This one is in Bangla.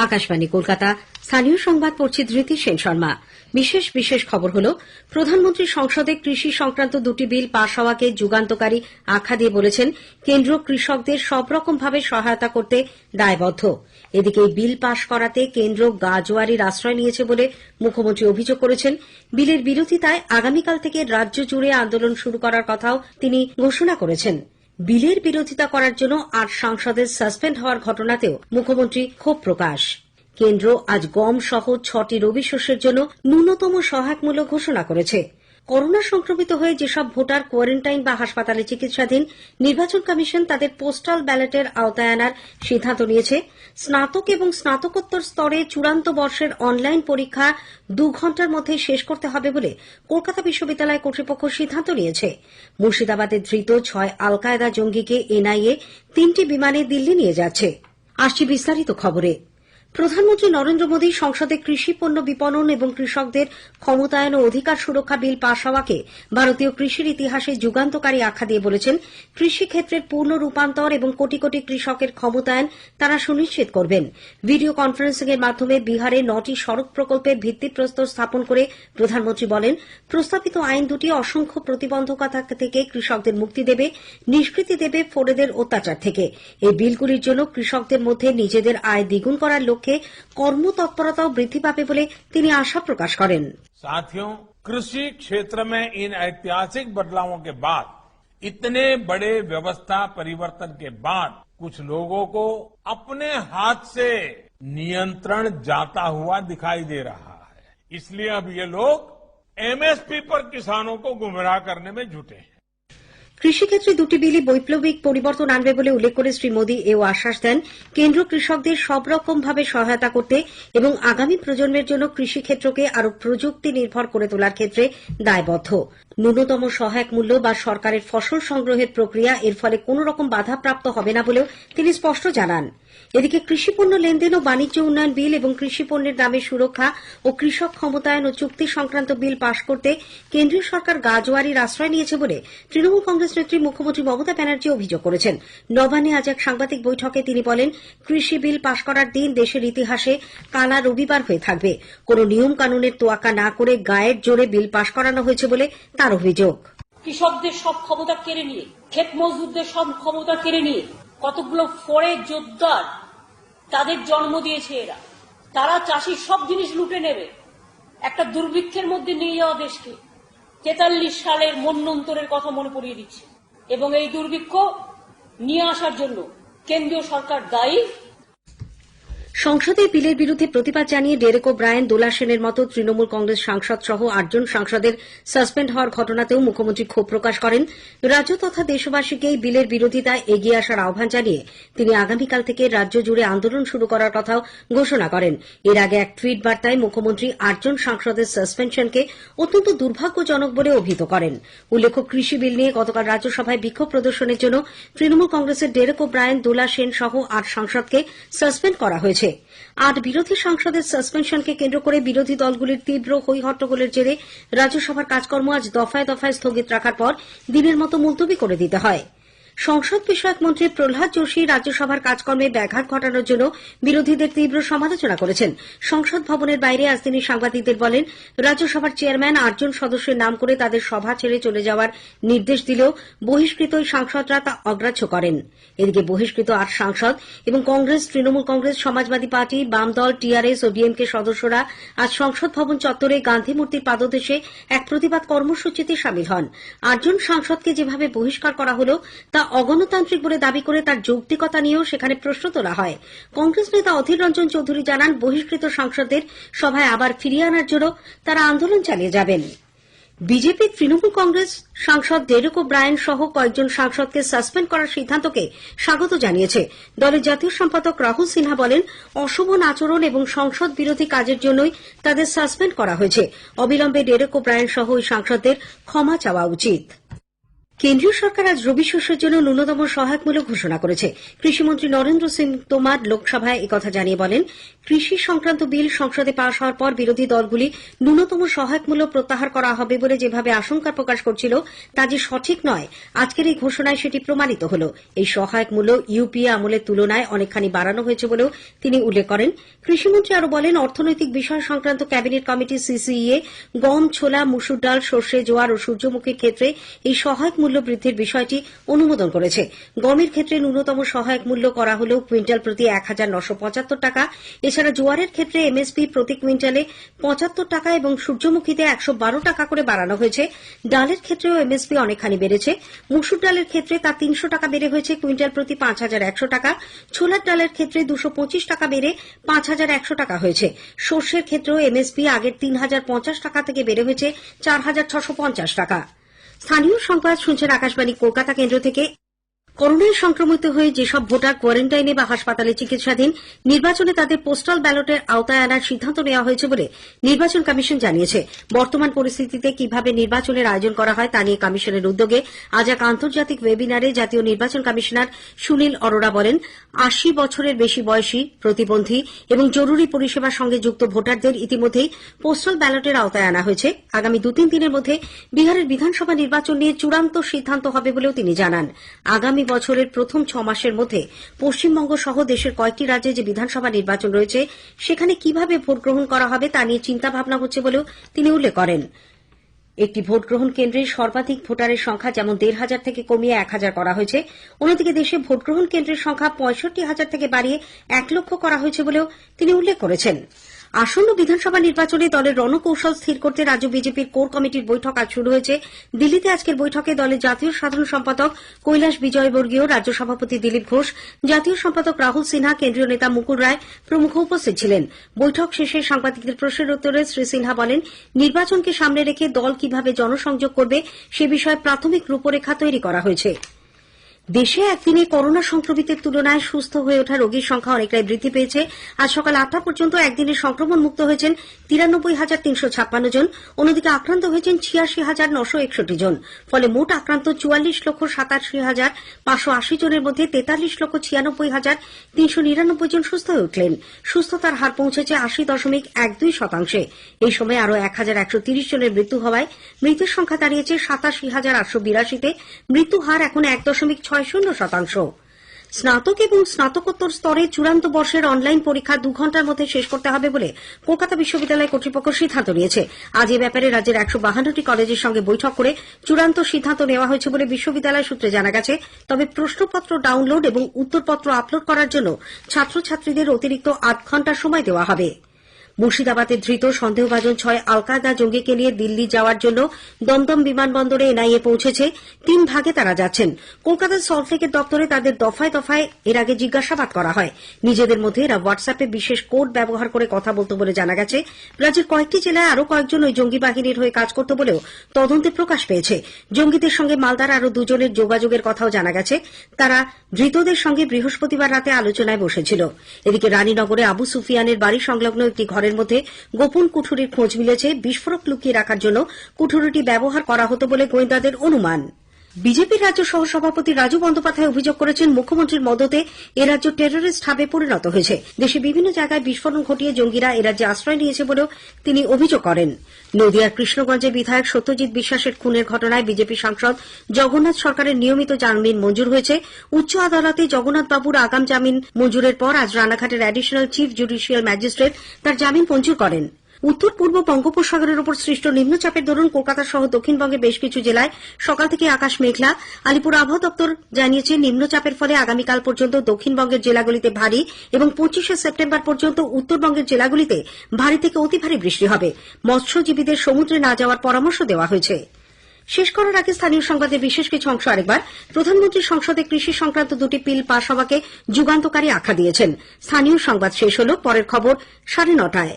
আকাশবাণী কলকাতা। স্থানীয় সংবাদ পড়ছি ধৃতি সেন শর্মা। বিশেষ খবর হলো, প্রধানমন্ত্রী সংসদে কৃষি সংক্রান্ত দুটি বিল পাশ হওয়াকে যুগান্তকারী আখ্যা দিয়ে বলেছেন, কেন্দ্র কৃষকদের সবরকমভাবে সহায়তা করতে দায়বদ্ধ। এদিকে এই বিল পাশ করাতে কেন্দ্র গা-জোয়ারির আশ্রয় নিয়েছে বলে মুখ্যমন্ত্রী অভিযোগ করেছেন। বিলের বিরোধিতায় আগামীকাল থেকে রাজ্য জুড়ে আন্দোলন শুরু করার কথাও তিনি ঘোষণা করেছেন। বিলের বিরোধিতা করার জন্য ৮ সাংসদের সাসপেন্ড হওয়ার ঘটনাতেও মুখ্যমন্ত্রী ক্ষোভ প্রকাশ। কেন্দ্র আজ গম সহ ৬টি রবি শস্যের জন্য ন্যূনতম সহায়ক মূল্য ঘোষণা করেছে। করোনা সংক্রমিত হয়ে যেসব ভোটার কোয়ারেন্টাইন বা হাসপাতালে চিকিৎসাধীন, নির্বাচন কমিশন তাদের পোস্টাল ব্যালটের আওতায় আনার সিদ্ধান্ত নিয়েছে। স্নাতক এবং স্নাতকোত্তর স্তরে চূড়ান্ত বর্ষের অনলাইন পরীক্ষা ২ ঘণ্টার মধ্যে শেষ করতে হবে বলে কলকাতা বিশ্ববিদ্যালয় কর্তৃপক্ষ সিদ্ধান্ত নিয়েছে। মুর্শিদাবাদে ধৃত ৬ আল কায়দা জঙ্গিকে এনআইএ ৩টি বিমানে দিল্লি নিয়ে যাচ্ছে। আসছি বিস্তারিত খবরে। প্রধানমন্ত্রী নরেন্দ্র মোদী সংসদে কৃষি পণ্য বিপণন এবং কৃষকদের ক্ষমতায়ন ও অধিকার সুরক্ষা বিল পাশ হওয়াকে ভারতীয় কৃষির ইতিহাসে যুগান্তকারী আখ্যা দিয়ে বলেছেন, কৃষিক্ষেত্রের পূর্ণ রূপান্তর এবং কোটি কোটি কৃষকের ক্ষমতায়ন তারা সুনিশ্চিত করবেন। ভিডিও কনফারেন্সিং এর মাধ্যমে বিহারে ৯টি সড়ক প্রকল্পের ভিত্তিপ্রস্তর স্থাপন করে প্রধানমন্ত্রী বলেন, প্রস্তাবিত আইন দুটি অসংখ্য প্রতিবন্ধকতা থেকে কৃষকদের মুক্তি দেবে, নিষ্কৃতি দেবে ফোরেদের অত্যাচার থেকে। এই বিলগুলির জন্য কৃষকদের মধ্যে নিজেদের আয় দ্বিগুণ করার লক্ষ্যে কর্মতৎপরতাও বৃদ্ধি পাবে বলে তিনি আশা প্রকাশ করেন। साथियों, कृषि क्षेत्र में इन ऐतिहासिक बदलावों के बाद, इतने बड़े व्यवस्था परिवर्तन के बाद कुछ लोगों को अपने हाथ से नियंत्रण जाता हुआ दिखाई दे रहा है। इसलिए अब ये लोग एमएसपी पर किसानों को गुमराह करने में जुटे हैं। কৃষিক্ষেত্রে দুটি বিলই বৈপ্লবিক পরিবর্তন আনবে বলে উল্লেখ করে শ্রী মোদী এও আশ্বাস দেন, কেন্দ্র কৃষকদের সব রকমভাবে সহায়তা করতে এবং আগামী প্রজন্মের জন্য কৃষিক্ষেত্রকে আরও প্রযুক্তি নির্ভর করে তোলার ক্ষেত্রে দায়বদ্ধ। ন্যূনতম সহায়ক মূল্য বা সরকারের ফসল সংগ্রহের প্রক্রিয়া এর ফলে কোন রকম বাধাপ্রাপ্ত হবে না বলেও তিনি স্পষ্ট জানান। এদিকে কৃষিপণ্য লেনদেন ও বাণিজ্য উন্নয়ন বিল এবং কৃষিপণ্যের দামের সুরক্ষা ও কৃষক ক্ষমতায়ন ও চুক্তি সংক্রান্ত বিল পাশ করতে কেন্দ্রীয় সরকার গা-জোয়ারির আশ্রয় নিয়েছে বলে তৃণমূল কংগ্রেস নেত্রী মুখ্যমন্ত্রী মমতা ব্যানার্জি অভিযোগ করেছেন। নবান্নে আজ এক সাংবাদিক বৈঠকে তিনি বলেন, কৃষি বিল পাশ করার দিন দেশের ইতিহাসে কালা রবিবার হয়ে থাকবে। কোন নিয়ম কানুনের তোয়াক্কা না করে গায়ের জোরে বিল পাশ করানো হয়েছে বলে তার অভিযোগ। কৃষকদের সব ক্ষমতা কেড়ে নিয়ে, ক্ষেত মজদুরদের সব ক্ষমতা কেড়ে নিয়ে কতগুলো ফরের যোদ্ধার তাদের জন্ম দিয়েছে এরা। তারা চাষির সব জিনিস লুটে নেবে, একটা দুর্ভিক্ষের মধ্যে নিয়ে যাওয়া দেশকে ৪৩ সালের মন্বন্তরের কথা মনে পড়িয়ে দিচ্ছে। এবং এই দুর্ভিক্ষ নিয়ে আসার জন্য কেন্দ্রীয় সরকার দায়ী। সংসদে বিলের বিরুদ্ধে প্রতিবাদ জানিয়ে ডেরেক ও ব্রায়ান, দোলা সেনের মতো তৃণমূল কংগ্রেস সাংসদ সহ ৮ জন সাংসদের সাসপেন্ড হওয়ার ঘটনাতেও মুখ্যমন্ত্রী ক্ষোভ প্রকাশ করেন। রাজ্য তথা দেশবাসীকে এই বিলের বিরোধিতায় এগিয়ে আসার আহ্বান জানিয়ে তিনি আগামীকাল থেকে রাজ্য জুড়ে আন্দোলন শুরু করার কথাও ঘোষণা করেন। এর আগে এক টুইট বার্তায় মুখ্যমন্ত্রী ৮ জন সাংসদের সাসপেনশনকে অত্যন্ত দুর্ভাগ্যজনক বলে অভিহিত করেন। উল্লেখ্য, কৃষি বিল নিয়ে গতকাল রাজ্যসভায় বিক্ষোভ প্রদর্শনের জন্য তৃণমূল কংগ্রেসের ডেরেক ও ব্রায়ান, দোলা সেন সহ ৮ সাংসদকে সাসপেন্ড করা হয়েছে। ৮ বিরোধী সাংসদের সাসপেনশনকে কেন্দ্র করে বিরোধী দলগুলির তীব্র হই-হট্টগোলের জেরে রাজ্যসভার কাজকর্ম আজ দফায় দফায় স্থগিত রাখার পর দিনের মতো মুলতবি করে দিতে হয়। সংসদ বিষয়ক মন্ত্রী প্রহ্লাদ যোশী রাজ্যসভার কাজকর্মে ব্যাঘাত ঘটানোর জন্য বিরোধীদের তীব্র সমালোচনা করেছেন। সংসদ ভবনের বাইরে আজ তিনি সাংবাদিকদের বলেন, রাজ্যসভার চেয়ারম্যান ৮ জন সদস্যের নাম করে তাদের সভা ছেড়ে চলে যাওয়ার নির্দেশ দিলেও বহিষ্কৃত ওই সাংসদরা তা অগ্রাহ্য করেন। এদিকে বহিষ্কৃত ৮ সাংসদ এবং কংগ্রেস, তৃণমূল কংগ্রেস, সমাজবাদী পার্টি, বাম দল, টিআরএস ও ডিএমকে সদস্যরা আজ সংসদ ভবন চত্বরে গান্ধী মূর্তির পাদদেশে এক প্রতিবাদ কর্মসূচিতে সামিল হন। ৮ জন সাংসদকে যেভাবে বহিষ্কার করা হল তা অগণতান্ত্রিক বলে দাবি করে তার যৌক্তিকতা নিয়েও সেখানে প্রশ্ন তোলা হয়। কংগ্রেস নেতা অধীর রঞ্জন চৌধুরী জানান, বহিষ্কৃত সাংসদদের সভায় আবার ফিরিয়ে আনার জন্য তারা আন্দোলন চালিয়ে যাবেন। বিজেপি, তৃণমূল কংগ্রেস সাংসদ ডেরেক ও ব্রায়ান সহ কয়েকজন সাংসদকে সাসপেন্ড করার সিদ্ধান্তকে স্বাগত জানিয়েছে। দলের জাতীয় সম্পাদক রাহুল সিনহা বলেন, অশোভন আচরণ এবং সংসদ বিরোধী কাজের জন্যই তাদের সাসপেন্ড করা হয়েছে। অবিলম্বে ডেরেক ও ব্রায়ান সহ ওই সাংসদদের ক্ষমা চাওয়া উচিত। কেন্দ্রীয় সরকার আজ রবি শস্যের জন্য ন্যূনতম সহায়ক মূল্য ঘোষণা করেছে। কৃষিমন্ত্রী নরেন্দ্র সিং তোমার লোকসভায় একথা জানিয়ে বলেন, কৃষি সংক্রান্ত বিল সংসদে পাশ হওয়ার পর বিরোধী দলগুলি ন্যূনতম সহায়ক মূল্য প্রত্যাহার করা হবে বলে যেভাবে আশঙ্কা প্রকাশ করছিল তা যে সঠিক নয়, আজকের এই ঘোষণায় সেটি প্রমাণিত হল। এই সহায়ক মূল্য ইউপিএ আমলের তুলনায় অনেকখানি বাড়ানো হয়েছে বলেও তিনি উল্লেখ করেন। কৃষিমন্ত্রী আরও বলেন, অর্থনৈতিক বিষয় সংক্রান্ত ক্যাবিনেট কমিটি সিসিইএ গম, ছোলা, মুসুর ডাল, সর্ষে, জোয়ার ও সূর্যমুখীর ক্ষেত্রে এই সহায়ক মূল্য বৃদ্ধির বিষয়টি অনুমোদন করেছে। গমের ক্ষেত্রে ন্যূনতম সহায়ক মূল্য করা হল কুইন্টাল প্রতি ১,৯৭৫ টাকা। এছাড়া জোয়ারের ক্ষেত্রে এমএসপি প্রতি কুইন্টালে ৭৫ টাকা এবং সূর্যমুখীতে ১১২ টাকা করে বাড়ানো হয়েছে। ডালের ক্ষেত্রেও এমএসপি অনেকখানি বেড়েছে। মুসুর ডালের ক্ষেত্রে তা ৩০০ টাকা বেড়ে হয়েছে কুইন্টাল প্রতি ৫,১০০ টাকা। ছোলার ডালের ক্ষেত্রে ২২৫ টাকা বেড়ে ৫,১০০ টাকা হয়েছে। সর্ষের ক্ষেত্রেও এমএসপি আগের ৩,০৫০ টাকা থেকে বেড়ে হয়েছে ৪,৬৫০ টাকা। স্থানীয় সংবাদ শুনছেন আকাশবাণী কলকাতা কেন্দ্র থেকে। করোনায় সংক্রমিত হয়ে যেসব ভোটার কোয়ারেন্টাইনে বা হাসপাতালে চিকিৎসাধীন, নির্বাচনে তাদের পোস্টাল ব্যালটের আওতায় আনার সিদ্ধান্ত নেওয়া হয়েছে বলে নির্বাচন কমিশন জানিয়েছে। বর্তমান পরিস্থিতিতে কিভাবে নির্বাচনের আয়োজন করা হয় তা নিয়ে কমিশনের উদ্যোগে আজ এক আন্তর্জাতিক ওয়েবিনারে জাতীয় নির্বাচন কমিশনার সুনীল অরোরা বলেন, ৮০ বছরের বেশি বয়সী, প্রতিবন্ধী এবং জরুরি পরিষেবার সঙ্গে যুক্ত ভোটারদের ইতিমধ্যেই পোস্টাল ব্যালটের আওতায় আনা হয়েছে। আগামী ২-৩ দিনের মধ্যে বিহারের বিধানসভা নির্বাচন নিয়ে চূড়ান্ত সিদ্ধান্ত হবে বলেও তিনি জানান। আগামী বছরের প্রথম ৬ মাসের মধ্যে পশ্চিমবঙ্গ সহ দেশের কয়েকটি রাজ্যে যে বিধানসভা নির্বাচন রয়েছে সেখানে কিভাবে ভোট গ্রহণ করা হবে তা নিয়ে চিন্তা ভাবনা হচ্ছে বলেও তিনি উল্লেখ করেন। একটি ভোট গ্রহণ কেন্দ্রে সর্বাধিক ভোটারের সংখ্যা যেমন ১,৫০০ থেকে কমিয়ে ১,০০০ করা হয়েছে, অন্যদিকে দেশে ভোট গ্রহণ কেন্দ্রের সংখ্যা ৬৫,০০০ থেকে বাড়িয়ে ১ লক্ষ করা হয়েছে বলেও তিনি উল্লেখ করেছেন। আসন্ন বিধানসভা নির্বাচনে দলের রণকৌশল স্থির করতে রাজ্য বিজেপির কোর কমিটির বৈঠক আজ শুরু হয়েছে। দিল্লিতে আজকের বৈঠকে দলের জাতীয় সাধারণ সম্পাদক কৈলাস বিজয়বর্গীয়, রাজ্য সভাপতি দিলীপ ঘোষ, জাতীয় সম্পাদক রাহুল সিনহা, কেন্দ্রীয় নেতা মুকুল রায় প্রমুখ উপস্থিত ছিলেন। বৈঠক শেষে সাংবাদিকদের প্রশ্নের উত্তরে শ্রী সিনহা বলেন, নির্বাচনকে সামনে রেখে দল কিভাবে জনসংযোগ করবে সে বিষয়ে প্রাথমিক রূপরেখা তৈরি করা হয়েছে। দেশে একদিনে করোনা সংক্রমিতের তুলনায় সুস্থ হয়ে ওঠা রোগীর সংখ্যা অনেকটাই বৃদ্ধি পেয়েছে। আজ সকাল ৮টা পর্যন্ত একদিনে সংক্রমণ মুক্ত হয়েছেন ৯৩,৩৫৬ জন। অন্যদিকে আক্রান্ত হয়েছেন ৮৬,৯৬১ জন। ফলে মোট আক্রান্ত ৪৪,৮৭,৫৮০ জনের মধ্যে ৪৩,৯৬,৩৯৯ জন সুস্থ হয়ে উঠলেন। সুস্থতার হার পৌঁছেছে ৮০.১২%। এই সময় আরও ১,১৩০ জনের মৃত্যু হওয়ায় মৃতের সংখ্যা দাঁড়িয়েছে ৮৭,৮৮২-তে। মৃত্যু হার এখন ১.৬০%। স্নাতক এবং স্নাতকোত্তর স্তরে চূড়ান্ত বর্ষের অনলাইন পরীক্ষা ২ ঘণ্টার মধ্যে শেষ করতে হবে বলে কলকাতা বিশ্ববিদ্যালয় কর্তৃপক্ষ সিদ্ধান্ত নিয়েছে। আজ এ ব্যাপারে রাজ্যের ১৫২টি কলেজের সঙ্গে বৈঠক করে চূড়ান্ত সিদ্ধান্ত নেওয়া হয়েছে বলে বিশ্ববিদ্যালয় সূত্রে জানা গেছে। তবে প্রশ্নপত্র ডাউনলোড এবং উত্তরপত্র আপলোড করার জন্য ছাত্রছাত্রীদের অতিরিক্ত ৮ ঘণ্টা সময় দেওয়া হবে। মুর্শিদাবাদে ধৃত সন্দেহভাজন ৬ আল কায়দা জঙ্গিকে নিয়ে দিল্লি যাওয়ার জন্য দমদম বিমানবন্দরে এনআইএ পৌঁছেছে। ৩ ভাগে তারা যাচ্ছেন। কলকাতার সল্টলেকের দপ্তরে তাদের দফায় দফায় এর আগে জিজ্ঞাসাবাদ করা হয়। নিজেদের মধ্যে এরা হোয়াটসঅ্যাপে বিশেষ কোড ব্যবহার করে কথা বলত বলে জানা গেছে। রাজ্যের কয়েকটি জেলায় আরও কয়েকজন ওই জঙ্গি বাহিনীর হয়ে কাজ করত বলেও তদন্তে প্রকাশ পেয়েছে। জঙ্গিদের সঙ্গে মালদার আরও ২ জনের যোগাযোগের কথাও জানা গেছে। তারা ধৃতদের সঙ্গে বৃহস্পতিবার রাতে আলোচনায় বসেছিল। এদিকে রানীনগরে আবু সুফিয়ানের বাড়ি সংলগ্ন একটি ঘরের মধ্যে গোপন কুঠুরির খোঁজ মিলেছে। বিস্ফোরক লুকিয়ে রাখার জন্য কুঠুরিটি ব্যবহার করা হতো বলে গোয়েন্দাদের অনুমান। বিজেপির রাজ্য সহ সভাপতি রাজু বন্দ্যোপাধ্যায় অভিযোগ করেছেন, মুখ্যমন্ত্রীর মদতে এ রাজ্য টেররিস্ট হাবে পরিণত হয়েছে। দেশে বিভিন্ন জায়গায় বিস্ফোরণ ঘটিয়ে জঙ্গিরা এ রাজ্যে আশ্রয় নিয়েছে বলেও তিনি অভিযোগ করেন। নদিয়ার কৃষ্ণগঞ্জে বিধায়ক সত্যজিৎ বিশ্বাসের খুনের ঘটনায় বিজেপি সাংসদ জগন্নাথ সরকারের নিয়মিত জামিন মঞ্জুর হয়েছে। উচ্চ আদালতে জগন্নাথ বাবুর আগাম জামিন মঞ্জুরের পর আজ রানাঘাটের অ্যাডিশনাল চিফ জুডিশিয়াল ম্যাজিস্ট্রেট তার জামিন মঞ্জুর করেন। উত্তর পূর্ব বঙ্গোপসাগরের উপর সৃষ্ট নিম্নচাপের দরুন কলকাতা সহ দক্ষিণবঙ্গের বেশ কিছু জেলায় সকাল থেকে আকাশ মেঘলা। আলিপুর আবহাওয়া দপ্তর জানিয়েছে, নিম্নচাপের ফলে আগামীকাল পর্যন্ত দক্ষিণবঙ্গের জেলাগুলিতে ভারী এবং ২৫শে সেপ্টেম্বর পর্যন্ত উত্তরবঙ্গের জেলাগুলিতে ভারী থেকে অতি ভারী বৃষ্টি হবে। মৎস্যজীবীদের সমুদ্রে না যাওয়ার পরামর্শ দেওয়া হয়েছে। শেষ করার আগে স্থানীয় সংবাদের বিশেষ কিছু অংশ আরেকবার। প্রধানমন্ত্রী সংসদে কৃষি সংক্রান্ত 2টি বিল পাশ হওয়াকে যুগান্তকারী আখ্যা দিয়েছেন। স্থানীয় সংবাদ শেষ হল। পরের খবর ৯:৩০টায়।